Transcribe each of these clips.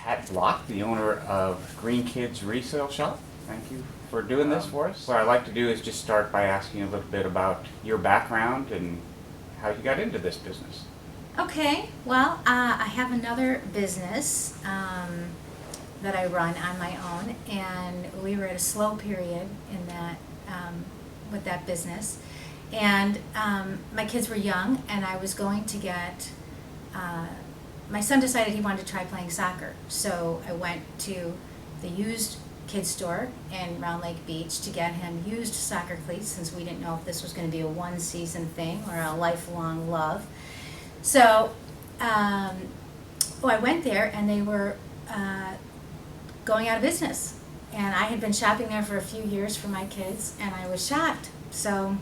Pat Block, the owner of Green Kids Resale Shop. Thank you for doing this for us. What I'd like to do is just start by asking a little bit about your background and how you got into this business. Okay, well, I have another business that I run on my own, and we were at a slow period in that with that business. And my kids were young, and I was going to get. My son decided he wanted to try playing soccer, so I went to the used kids store in Round Lake Beach to get him used soccer cleats, since we didn't know if this was going to be a one-season thing or a lifelong love. So I went there, and they were going out of business. And I had been shopping there for a few years for my kids, and I was shocked. So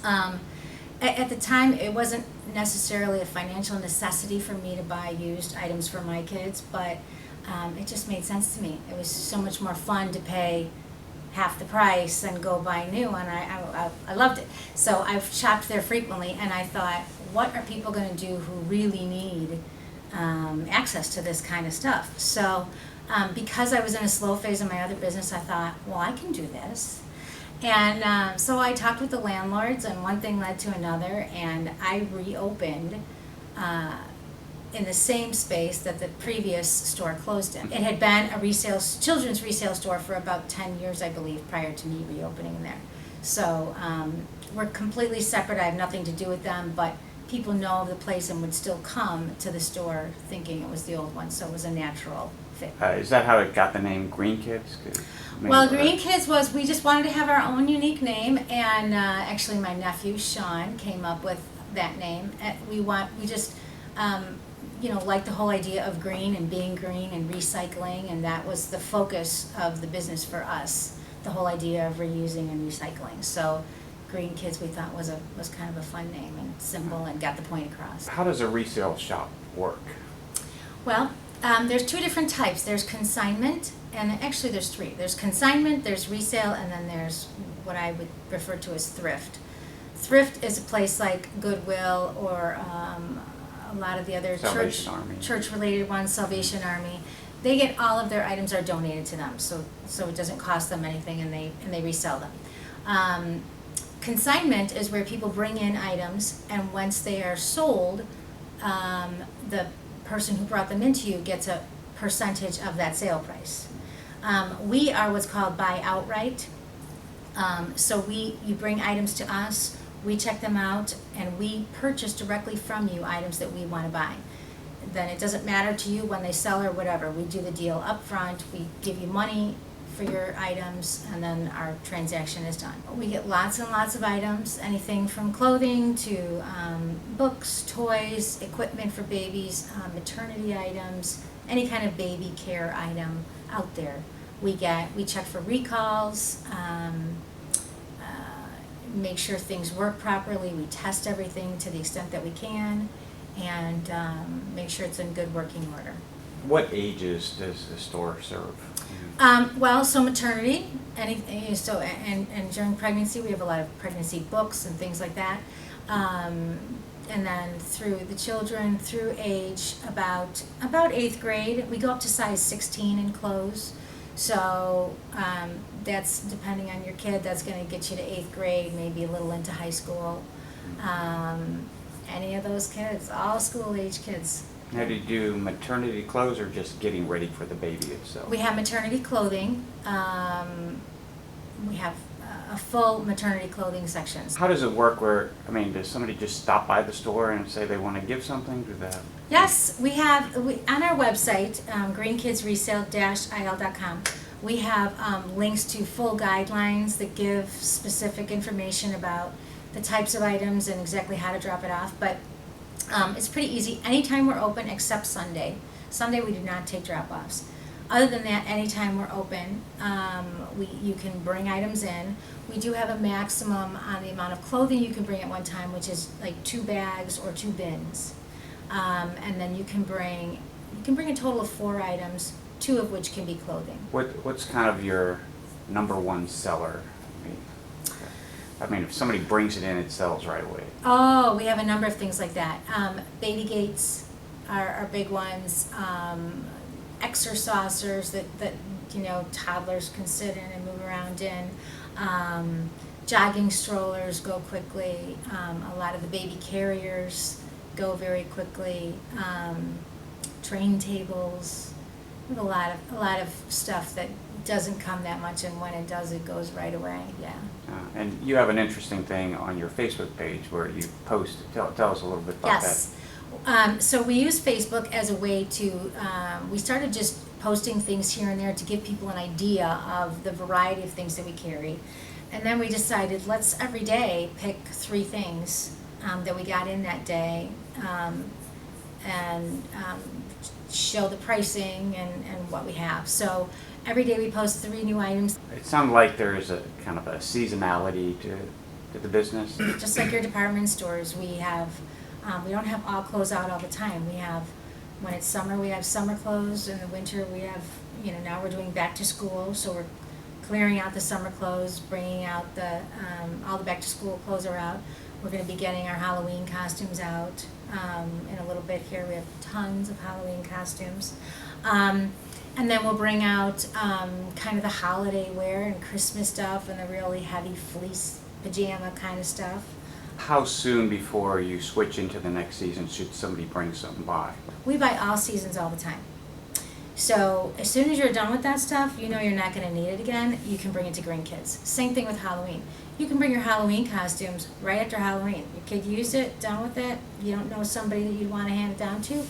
at the time, it wasn't necessarily a financial necessity for me to buy used items for my kids, but it just made sense to me. It was so much more fun to pay half the price and go buy new, and I loved it. So I've shopped there frequently, and I thought, what are people going to do who really need access to this kind of stuff? So because I was in a slow phase of my other business, I thought, well, I can do this. And so I talked with the landlords, and one thing led to another, and I reopened in the same space that the previous store closed in. It had been a children's resale store for about 10 years, I believe, prior to me reopening there. So we're completely separate. I have nothing to do with them, but people know of the place and would still come to the store thinking it was the old one, so it was a natural fit. Is that how it got the name Green Kids? Well, Green Kids we just wanted to have our own unique name, and actually my nephew Sean came up with that name. We just like the whole idea of green and being green and recycling, and that was the focus of the business for us, the whole idea of reusing and recycling. So Green Kids we thought was kind of a fun name and simple and got the point across. How does a resale shop work? Well, there's two different types. There's consignment, and actually there's three. There's consignment, there's resale, and then there's what I would refer to as thrift. Thrift is a place like Goodwill or a lot of the other church-related ones, Salvation Army. They get all of their items are donated to them, so it doesn't cost them anything, and they resell them. Consignment is where people bring in items, and once they are sold, the person who brought them into you gets a percentage of that sale price. We are what's called buy outright. So you bring items to us, we check them out, and we purchase directly from you items that we want to buy. Then it doesn't matter to you when they sell or whatever. We do the deal up front, we give you money for your items, and then our transaction is done. We get lots and lots of items, anything from clothing to books, toys, equipment for babies, maternity items, any kind of baby care item out there. We check for recalls, make sure things work properly. We test everything to the extent that we can, and make sure it's in good working order. What ages does the store serve? So maternity, and during pregnancy, we have a lot of pregnancy books and things like that. And then through the children through age about 8th grade, we go up to size 16 in clothes. So that's depending on your kid. That's going to get you to 8th grade, maybe a little into high school. Any of those kids, all school age kids. Now, do you do maternity clothes or just getting ready for the baby itself? We have maternity clothing. We have a full maternity clothing section. How does it work does somebody just stop by the store and say they want to give something? Do they have... Yes, we have, on our website, greenkidsresale-il.com, we have links to full guidelines that give specific information about the types of items and exactly how to drop it off. But it's pretty easy. Anytime we're open except Sunday. Sunday we do not take drop-offs. Other than that, anytime we're open, you can bring items in. We do have a maximum on the amount of clothing you can bring at one time, which is like 2 bags or 2 bins. And then you can bring a total of 4 items, 2 of which can be clothing. What's kind of your number one seller? If somebody brings it in, it sells right away. Oh, we have a number of things like that. Baby gates are big ones. mixer saucers that toddlers can sit in and move around in. Jogging strollers go quickly. A lot of the baby carriers go very quickly. Train tables. We have a lot of stuff that doesn't come that much, and when it does, it goes right away. Yeah. And you have an interesting thing on your Facebook page where you post. Tell us a little bit about Yes. So we use Facebook as a way to, we started just posting things here and there to give people an idea of the variety of things that we carry. And then we decided, let's every day pick 3 things that we got in that day, and show the pricing and what we have. So every day we post 3 new items. It sounds like there is a kind of a seasonality to the business. Just like your department stores, we have, we don't have all clothes out all the time. We have, when it's summer, we have summer clothes. In the winter, we have, now we're doing back to school, so we're clearing out the summer clothes, bringing out the, all the back to school clothes are out. We're going to be getting our Halloween costumes out in a little bit here. We have tons of Halloween costumes. And then we'll bring out kind of the holiday wear and Christmas stuff and the really heavy fleece pajama kind of stuff. How soon before you switch into the next season should somebody bring something by? We buy all seasons all the time. So as soon as you're done with that stuff, you're not going to need it again, you can bring it to Green Kids. Same thing with Halloween. You can bring your Halloween costumes right after Halloween. Your kid used it, done with it, you don't know somebody that you'd want to hand it down to,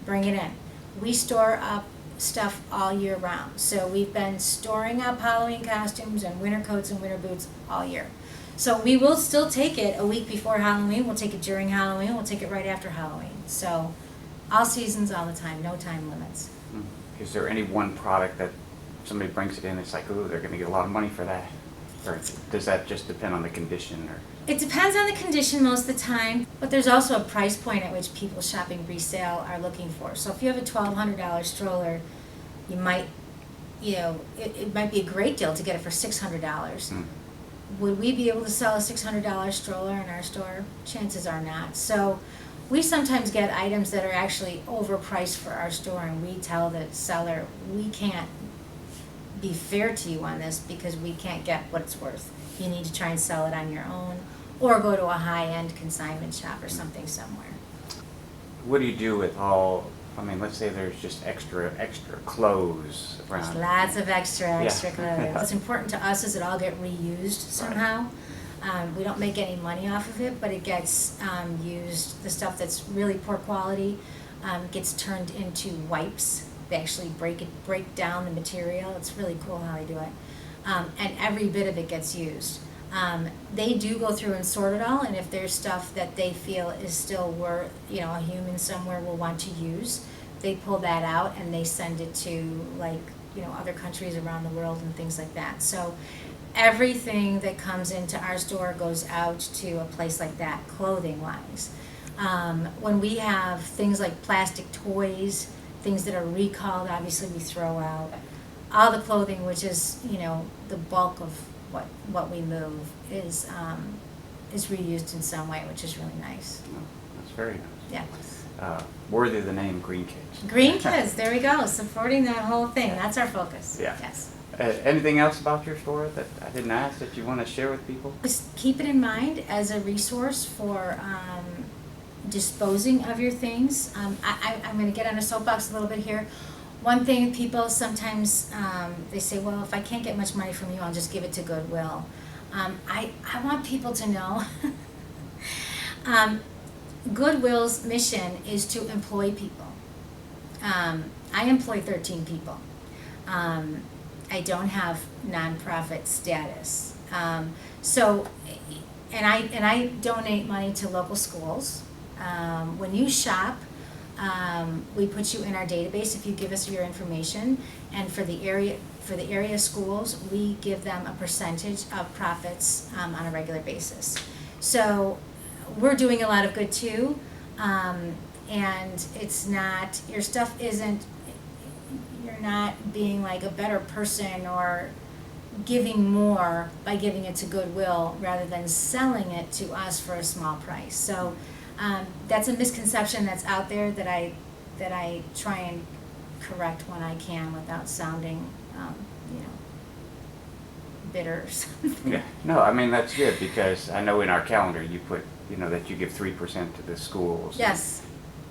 bring it in. We store up stuff all year round. So we've been storing up Halloween costumes and winter coats and winter boots all year. So we will still take it a week before Halloween, we'll take it during Halloween, we'll take it right after Halloween. So all seasons, all the time, no time limits. Is there any one product that somebody brings it in, it's like, ooh, they're going to get a lot of money for that? Or does that just depend on the condition? Or It depends on the condition most of the time, but there's also a price point at which people shopping resale are looking for. So if you have a $1,200 stroller, you might, it might be a great deal to get it for $600. Would we be able to sell a $600 stroller in our store? Chances are not. So we sometimes get items that are actually overpriced for our store, and we tell the seller, we can't be fair to you on this because we can't get what it's worth. You need to try and sell it on your own, or go to a high-end consignment shop or something somewhere. what do you do with all, let's say there's just extra clothes around. There's lots of extra Yeah. clothes. What's important to us is it all get reused somehow. We don't make any money off of it, but it gets used. The stuff that's really poor quality gets turned into wipes. They actually break down the material. It's really cool how they do it. And every bit of it gets used. They do go through and sort it all, and if there's stuff that they feel is still worth, a human somewhere will want to use, they pull that out and they send it to other countries around the world and things like that. So everything that comes into our store goes out to a place like that, clothing wise. When we have things like plastic toys, things that are recalled, obviously we throw out. All the clothing, which is the bulk of what we move, is reused in some way, which is really nice. Oh, that's very nice. Yeah. Worthy of the name Green Kids. Green Kids, there we go, supporting that whole thing. That's our focus. Yeah. Yes. Anything else about your store that I didn't ask that you want to share with people? Just keep it in mind as a resource for disposing of your things. I'm going to get on a soapbox a little bit here. One thing people sometimes, they say, well, if I can't get much money from you, I'll just give it to Goodwill. I want people to know Goodwill's mission is to employ people. I employ 13 people. I don't have nonprofit status. And I donate money to local schools. When you shop, we put you in our database if you give us your information, and for the area schools, we give them a percentage of profits on a regular basis. So we're doing a lot of good too, and it's not, your stuff isn't, you're not being like a better person or giving more by giving it to Goodwill rather than selling it to us for a small price. So that's a misconception that's out there that I try and correct when I can without sounding, you know, bitter or something. Yeah, no, I mean, that's good, because I know in our calendar you put, you know, that you give 3% to the schools. Yes,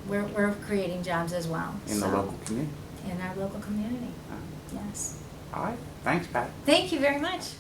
we're creating jobs as well. In the so, local community. in our local community. Uh, Yes. All right, thanks, Pat. Thank you very much.